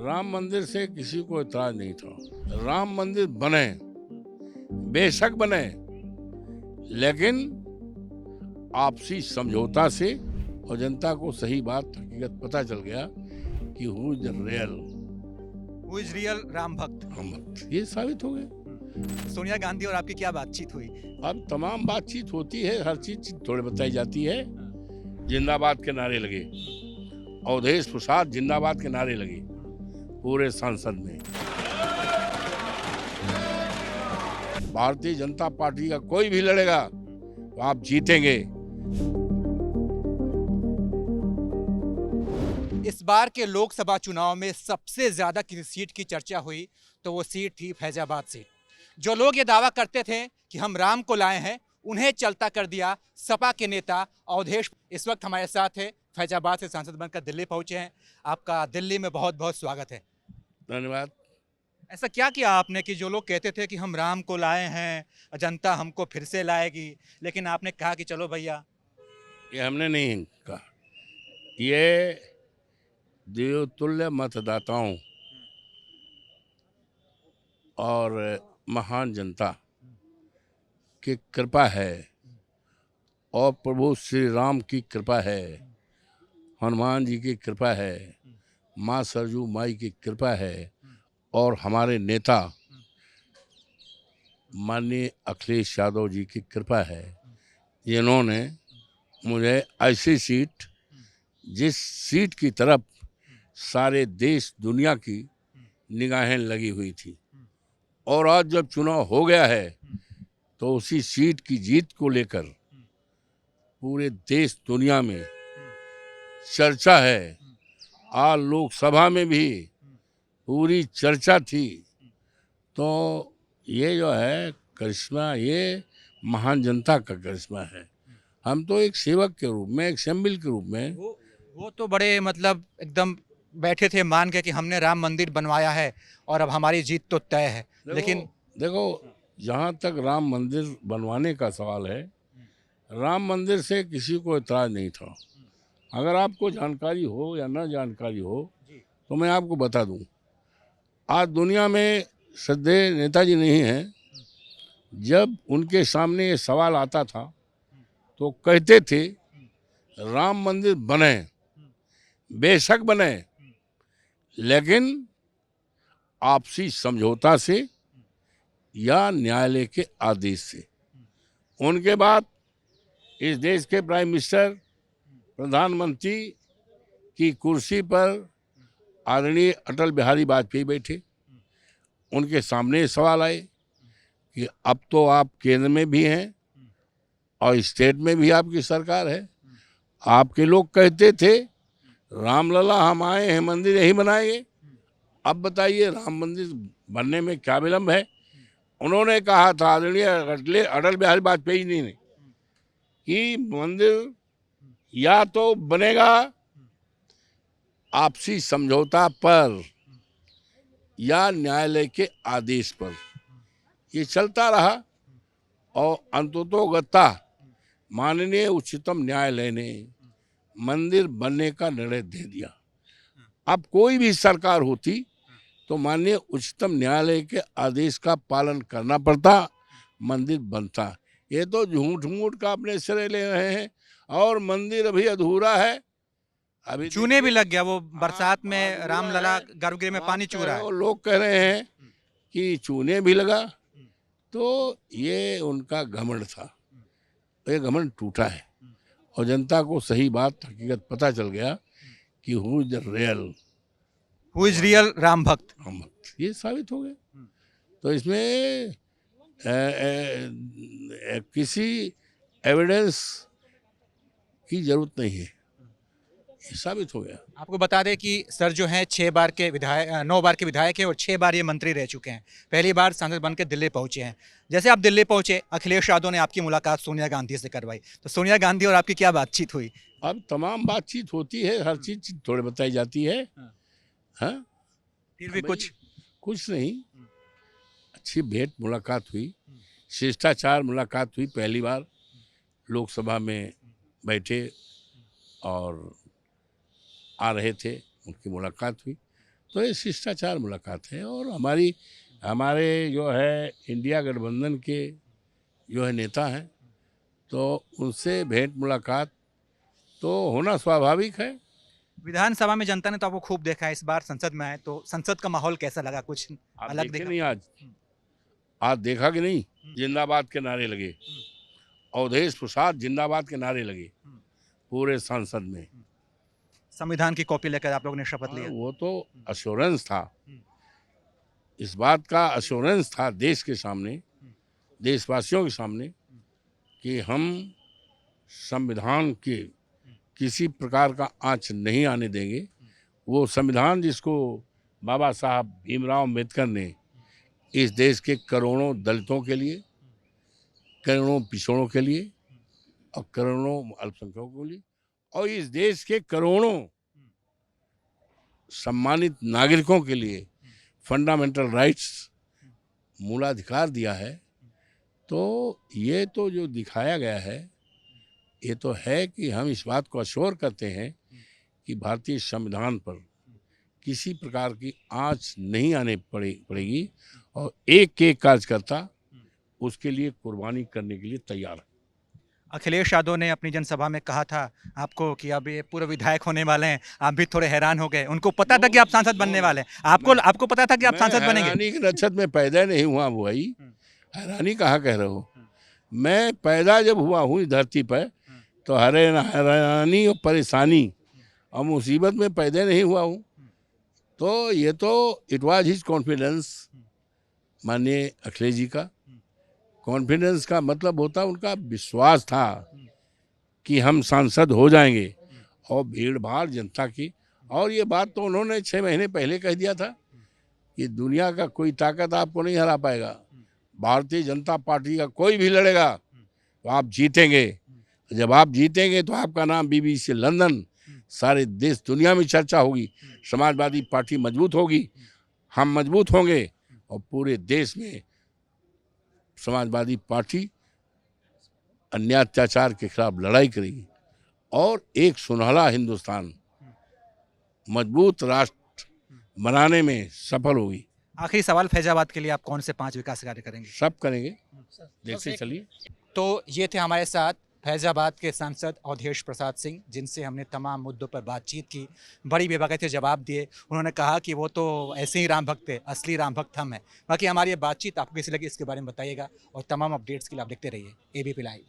राम मंदिर से किसी को इतराज नहीं था। राम मंदिर बने, बेशक बने, लेकिन आपसी समझौता से, और जनता को सही बात हकीकत पता चल गया कि हु इज रियल राम भक्त। राम भक्त, ये साबित हो गया। सोनिया गांधी और आपकी क्या बातचीत हुई? अब तमाम बातचीत होती है, हर चीज थोड़े बताई जाती है। जिंदाबाद के नारे लगे, अवधेश प्रसाद जिंदाबाद के नारे लगे पूरे संसद में। भारतीय जनता पार्टी का कोई भी लड़ेगा तो आप जीतेंगे। इस बार के लोकसभा चुनाव में सबसे ज्यादा किसी सीट की चर्चा हुई तो वो सीट थी फैजाबाद सीट। जो लोग ये दावा करते थे कि हम राम को लाए हैं, उन्हें चलता कर दिया सपा के नेता अवधेश। इस वक्त हमारे साथ है, फैजाबाद से सांसद बनकर दिल्ली पहुंचे हैं। आपका दिल्ली में बहुत बहुत स्वागत है। धन्यवाद। ऐसा क्या किया आपने कि जो लोग कहते थे कि हम राम को लाए हैं, जनता हमको फिर से लाएगी, लेकिन आपने कहा कि चलो भैया? ये हमने नहीं कहा, ये देवतुल्य मतदाताओं और महान जनता की कृपा है, और प्रभु श्री राम की कृपा है, हनुमान जी की कृपा है, माँ सरजू माई की कृपा है, और हमारे नेता माननीय अखिलेश यादव जी की कृपा है, जिन्होंने मुझे ऐसी सीट, जिस सीट की तरफ सारे देश दुनिया की निगाहें लगी हुई थी, और आज जब चुनाव हो गया है तो उसी सीट की जीत को लेकर पूरे देश दुनिया में चर्चा है। आज लोकसभा में भी पूरी चर्चा थी। तो ये जो है करिश्मा, ये महान जनता का करिश्मा है। हम तो एक सेवक के रूप में, एक शम्बिल के रूप में। वो तो बड़े मतलब एकदम बैठे थे मान के कि हमने राम मंदिर बनवाया है और अब हमारी जीत तो तय है। लेकिन देखो, जहाँ तक राम मंदिर बनवाने का सवाल है, राम मंदिर से किसी को इतराज नहीं था। अगर आपको जानकारी हो या ना जानकारी हो तो मैं आपको बता दूं, आज दुनिया में श्रद्धेय नेताजी नहीं हैं। जब उनके सामने ये सवाल आता था तो कहते थे राम मंदिर बने, बेशक बने, लेकिन आपसी समझौता से या न्यायालय के आदेश से। उनके बाद इस देश के प्राइम मिनिस्टर, प्रधानमंत्री की कुर्सी पर आदरणीय अटल बिहारी वाजपेयी बैठे। उनके सामने सवाल आए कि अब तो आप केंद्र में भी हैं और स्टेट में भी आपकी सरकार है। आपके लोग कहते थे रामलला हम आए हैं, मंदिर यही बनाएंगे। अब बताइए राम मंदिर बनने में क्या विलम्ब है? उन्होंने कहा था आदरणीय अटल बिहारी वाजपेयी जी ने कि मंदिर या तो बनेगा आपसी समझौता पर या न्यायालय के आदेश पर। ये चलता रहा और अंततोगत्ता माननीय उच्चतम न्यायालय ने मंदिर बनने का निर्णय दे दिया। अब कोई भी सरकार होती तो माननीय उच्चतम न्यायालय के आदेश का पालन करना पड़ता, मंदिर बनता। ये तो झूठ मूठ का अपने सिरे ले रहे हैं, और मंदिर अभी अधूरा है। अभी चूने भी लग गया, वो बरसात में रामलला गर्भगृह में पानी चू रहा है। लोग कह रहे हैं कि चूने भी लगा। तो ये उनका घमंड था, ये घमंड टूटा है, और जनता को सही बात हकीकत पता चल गया कि हु इज रियल राम भक्त। ये साबित हो गया। तो इसमें किसी एविडेंस की जरूरत नहीं है, ये साबित हो गया। आपको बता दें कि सर जो हैं 9 बार के विधायक हैं और 6 बार ये मंत्री रह चुके हैं। पहली बार सांसद बनकर दिल्ली पहुंचे हैं। जैसे आप दिल्ली पहुंचे, अखिलेश यादव ने आपकी मुलाकात सोनिया गांधी से करवाई, तो सोनिया गांधी और आपकी क्या बातचीत हुई? अब तमाम बातचीत होती है, हर चीज थोड़े बताई जाती है। हाँ, फिर भी कुछ नहीं, अच्छी भेंट मुलाकात हुई, शिष्टाचार मुलाकात हुई। पहली बार लोकसभा में बैठे, और आ रहे थे, उनकी मुलाकात हुई। तो ये शिष्टाचार मुलाकात है। और हमारे जो है इंडिया गठबंधन के जो है नेता हैं, तो उनसे भेंट मुलाकात तो होना स्वाभाविक है। विधानसभा में जनता ने तो आपको खूब देखा है, इस बार संसद में आए तो संसद का माहौल कैसा लगा, कुछ आप अलग देखे देखा? नहीं आज देखा कि नहीं, जिंदाबाद के नारे लगे, अवधेश प्रसाद जिंदाबाद के नारे लगे पूरे संसद में। संविधान की कॉपी लेकर आप लोगों ने शपथ लिया। वो तो अश्योरेंस था, इस बात का अश्योरेंस था देश के सामने, देशवासियों के सामने, कि हम संविधान के किसी प्रकार का आंच नहीं आने देंगे। वो संविधान जिसको बाबा साहब भीमराव अम्बेडकर ने इस देश के करोड़ों दलितों के लिए, करोड़ों पिछड़ों के लिए और करोड़ों अल्पसंख्यकों के लिए और इस देश के करोड़ों सम्मानित नागरिकों के लिए फंडामेंटल राइट्स, मूलाधिकार दिया है। तो ये तो जो दिखाया गया है, ये तो है कि हम इस बात को अश्योर करते हैं कि भारतीय संविधान पर किसी प्रकार की आंच नहीं आने पड़ेगी और एक एक कार्यकर्ता उसके लिए कुर्बानी करने के लिए तैयार है। अखिलेश यादव ने अपनी जनसभा में कहा था आपको कि अब ये पूर्व विधायक होने वाले हैं, आप भी थोड़े हैरान हो गए। उनको पता था कि आप सांसद बनने वाले हैं, आपको पता था कि आप सांसद बनेंगे? हैरानी के नक्षत्र में पैदा नहीं हुआ भाई, हैरानी कहाँ कह रहे हो। मैं पैदा जब हुआ हूँ इस धरती पर, तो हैरानी और परेशानी और मुसीबत में पैदा नहीं हुआ हूँ। तो ये तो इट वाज हिज कॉन्फिडेंस, माननीय अखिलेश जी का कॉन्फिडेंस का मतलब होता उनका विश्वास था कि हम सांसद हो जाएंगे। और भीड़ भाड़ जनता की, और ये बात तो उन्होंने 6 महीने पहले कह दिया था कि दुनिया का कोई ताकत आपको नहीं हरा पाएगा, भारतीय जनता पार्टी का कोई भी लड़ेगा तो आप जीतेंगे। जब आप जीतेंगे तो आपका नाम BBC लंदन, सारे देश दुनिया में चर्चा होगी, समाजवादी पार्टी मजबूत होगी, हम मजबूत होंगे और पूरे देश में समाजवादी पार्टी अन्याय अत्याचार के खिलाफ लड़ाई करेगी और एक सुनहरा हिंदुस्तान, मजबूत राष्ट्र बनाने में सफल होगी। आखिरी सवाल, फैजाबाद के लिए आप कौन से 5 विकास कार्य करेंगे? सब करेंगे, देखते चलिए। तो ये थे हमारे साथ फैजाबाद के सांसद अवधेश प्रसाद सिंह, जिनसे हमने तमाम मुद्दों पर बातचीत की, बड़ी बेबाकैफियत जवाब दिए। उन्होंने कहा कि वो तो ऐसे ही राम भक्त थे, असली राम भक्त हम हैं। बाकी हमारी ये बातचीत आपको कैसी लगी इसके बारे में बताइएगा और तमाम अपडेट्स के लिए आप देखते रहिए ABP लाइव।